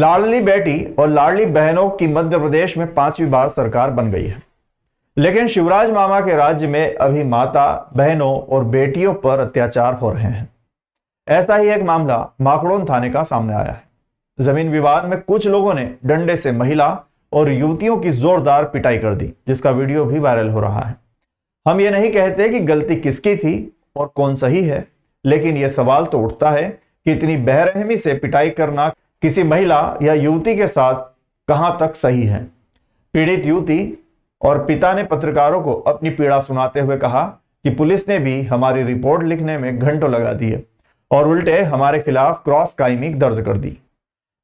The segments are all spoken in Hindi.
लाडली बेटी और लाडली बहनों की मध्य प्रदेश में 5वीं बार सरकार बन गई है, लेकिन शिवराज मामा के राज्य में अभी माता, बहनों और बेटियों पर अत्याचार हो रहे हैं। ऐसा ही एक मामला माखड़ोन थाने का सामने आया है। जमीन विवाद में कुछ लोगों ने डंडे से महिला और युवतियों की जोरदार पिटाई कर दी, जिसका वीडियो भी वायरल हो रहा है। हम ये नहीं कहते कि गलती किसकी थी और कौन सही है, लेकिन यह सवाल तो उठता है कि इतनी बेरहमी से पिटाई करना किसी महिला या युवती के साथ कहां तक सही है। पीड़ित युवती और पिता ने पत्रकारों को अपनी पीड़ा सुनाते हुए कहा कि पुलिस ने भी हमारी रिपोर्ट लिखने में घंटों लगा दिए और उल्टे हमारे खिलाफ क्रॉस काइमिंग दर्ज कर दी,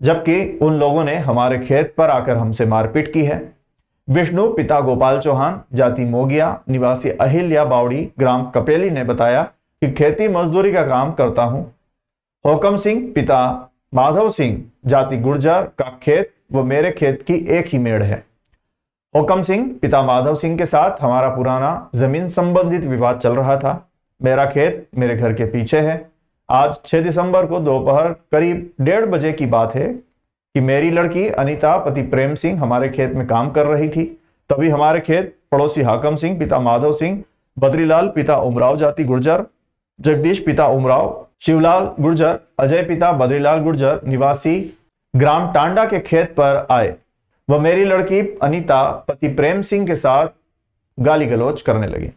जबकि उन लोगों ने हमारे खेत पर आकर हमसे मारपीट की है। विष्णु पिता गोपाल चौहान, जाति मोगिया, निवासी अहिल्या बावड़ी, ग्राम कपेली ने बताया कि खेती मजदूरी का काम करता हूं। हुकम सिंह पिता माधव सिंह, जाति गुर्जर, का खेत व मेरे खेत की एक ही मेड़ है। हुकम सिंह पिता माधव सिंह के साथ हमारा पुराना जमीन संबंधित विवाद चल रहा था। मेरा खेत मेरे घर के पीछे है। आज 6 दिसंबर को दोपहर करीब 1:30 बजे की बात है कि मेरी लड़की अनीता पति प्रेम सिंह हमारे खेत में काम कर रही थी। तभी हमारे खेत पड़ोसी हाकम सिंह पिता माधव सिंह, बद्रीलाल पिता उमराव, जाति गुर्जर, जगदीश पिता उमराव, शिवलाल गुर्जर, अजय पिता बद्रीलाल गुर्जर, निवासी ग्राम टांडा के खेत पर आए व मेरी लड़की अनीता पति प्रेम सिंह के साथ गाली गलौज करने लगे।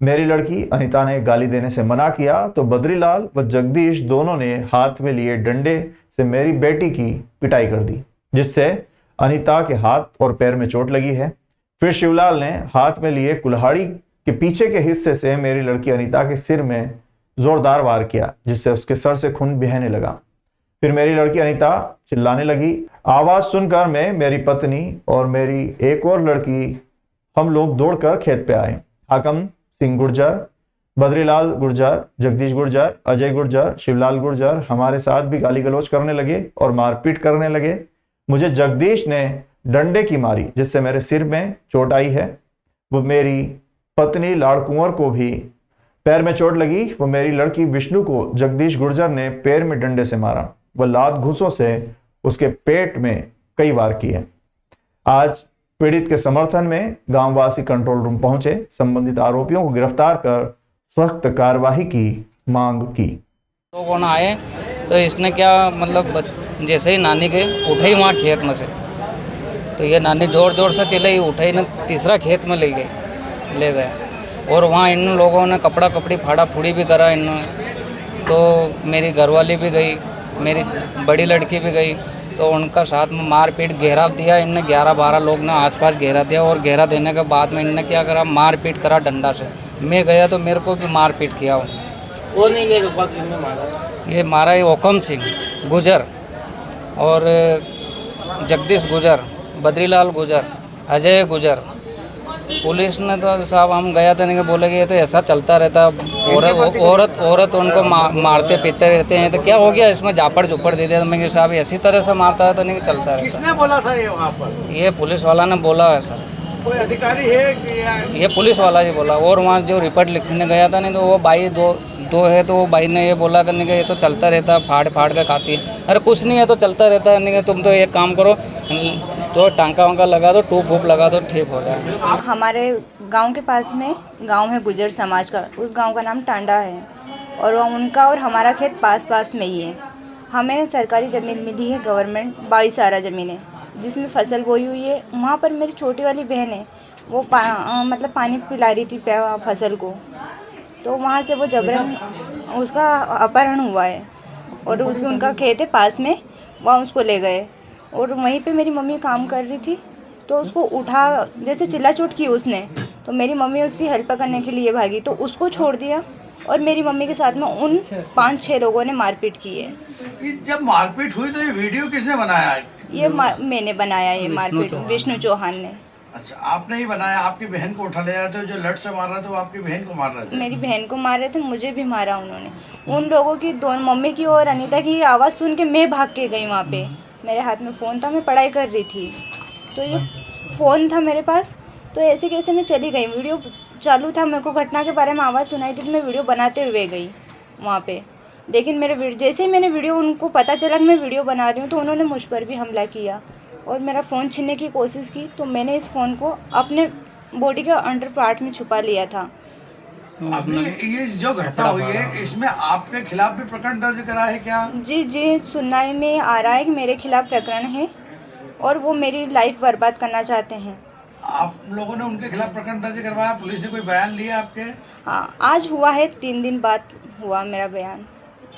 मेरी लड़की अनीता ने गाली देने से मना किया तो बद्रीलाल व जगदीश दोनों ने हाथ में लिए डंडे से मेरी बेटी की पिटाई कर दी, जिससे अनीता के हाथ और पैर में चोट लगी है। फिर शिवलाल ने हाथ में लिए कुल्हाड़ी के पीछे के हिस्से से मेरी लड़की अनीता के सिर में जोरदार वार किया, जिससे उसके सर से खून बहने लगा। फिर मेरी लड़की अनीता चिल्लाने लगी। आवाज सुनकर मैं, मेरी पत्नी और मेरी एक और लड़की, हम लोग दौड़कर खेत पे आए। हाकम सिंह गुर्जर, बद्रीलाल गुर्जर, जगदीश गुर्जर, अजय गुर्जर, शिवलाल गुर्जर हमारे साथ भी गाली गलौज करने लगे और मारपीट करने लगे। मुझे जगदीश ने डंडे की मारी, जिससे मेरे सिर में चोट आई है। वो मेरी पत्नी लाड़कुंवर को भी पैर में चोट लगी। वो मेरी लड़की विष्णु को जगदीश गुर्जर ने पैर में डंडे से मारा व लात घूंसों से उसके पेट में कई वार किए। आज पीड़ित के समर्थन में गांववासी कंट्रोल रूम पहुंचे, संबंधित आरोपियों को गिरफ्तार कर सख्त कार्रवाई की मांग की। लोगों ने आए तो इसने क्या मतलब, जैसे ही नानी के उठे ही वहाँ खेत में से, तो ये नानी जोर जोर से चले ही उठे ही ना तीसरा खेत में ले गए और वहाँ इन लोगों ने कपड़ा कपड़ी फाड़ा फूड़ी भी करा इन्होंने। तो मेरी घरवाली भी गई, मेरी बड़ी लड़की भी गई, तो उनका साथ में मारपीट घेराव दिया इनने। 11-12 लोग ने आसपास घेरा दिया और घेरा देने के बाद में इनने क्या करा, मारपीट करा डंडा से। मैं गया तो मेरे को भी मारपीट किया। वो नहीं गए, ये मारा ये हुकम सिंह गुजर और जगदीश गुजर, बद्रीलाल गुजर, अजय गुजर। पुलिस ने तो साहब हम गया था, नहीं बोले कि ये तो ऐसा चलता रहता, औरत उनको मारते पीते रहते हैं, तो क्या हो गया इसमें, झापड़ झुपड़ दे दिया। तो मैं साहब इसी तरह से मारता है तो नहीं चलता रहता। किसने बोला था ये वहाँ पर? ये पुलिस वाला ने बोला है सर। कोई अधिकारी है कि ये पुलिस वाला ही बोला। और वहाँ जो रिपोर्ट लिखने गया था नहीं, तो वो भाई दो है, तो वो भाई ने ये बोला करने का ये तो चलता रहता है, फाड़ फाड़ कर खाती है। अरे कुछ नहीं है तो चलता रहता है, नहीं तुम तो एक काम करो, तो टांका वांका लगा दो, टूप वूप लगा दो, ठीक हो जाए। हमारे गांव के पास में गांव है गुजर समाज का, उस गांव का नाम टांडा है और उनका और हमारा खेत पास में ही है। हमें सरकारी ज़मीन मिली है, गवर्नमेंट 22 सारा ज़मीन है जिसमें फसल बोई हुई है। वहाँ पर मेरी छोटी वाली बहन है, वो मतलब पानी पिला रही थी फसल को, तो वहाँ से वो जबरन उसका अपहरण हुआ है और उनका खेत है पास में, वहाँ उसको ले गए। और वहीं पे मेरी मम्मी काम कर रही थी, तो उसको उठा, जैसे चिल्ला चोट की उसने, तो मेरी मम्मी उसकी हेल्प करने के लिए भागी, तो उसको छोड़ दिया और मेरी मम्मी के साथ में उन 5-6 लोगों ने मारपीट की है। जब मारपीट हुई तो ये वीडियो किसने बनाया? ये मैंने बनाया, ये मारपीट विष्णु चौहान ने। अच्छा, आपने ही बनाया? आपकी बहन को उठा ले जाते हो, जो लट से मार रहे थे वो आपकी बहन को मार रहे थे? मेरी बहन को मार रहे थे, मुझे भी मारा उन्होंने। उन लोगों की, दोनों मम्मी की और अनीता की आवाज़ सुन के मैं भाग के गई वहाँ पे। मेरे हाथ में फ़ोन था, मैं पढ़ाई कर रही थी, तो ये फ़ोन था मेरे पास, तो ऐसे कैसे मैं चली गई। वीडियो चालू था, मेरे को घटना के बारे में आवाज़ सुनाई थी, तो मैं वीडियो बनाते हुए गई वहाँ पे। लेकिन जैसे ही मैंने वीडियो, उनको पता चला कि मैं वीडियो बना रही हूँ, तो उन्होंने मुझ पर भी हमला किया और मेरा फ़ोन छीनने की कोशिश की। तो मैंने इस फ़ोन को अपने बॉडी के अंडर पार्ट में छुपा लिया था। आपने ये जो घटना हुई है इसमें आपके खिलाफ भी प्रकरण दर्ज करा है क्या? जी, सुनवाई में आ रहा है कि मेरे खिलाफ प्रकरण है और वो मेरी लाइफ बर्बाद करना चाहते हैं। आप लोगों ने उनके खिलाफ प्रकरण दर्ज करवाया, पुलिस ने कोई बयान लिया आपके? हाँ, आज हुआ है, 3 दिन बाद हुआ मेरा बयान।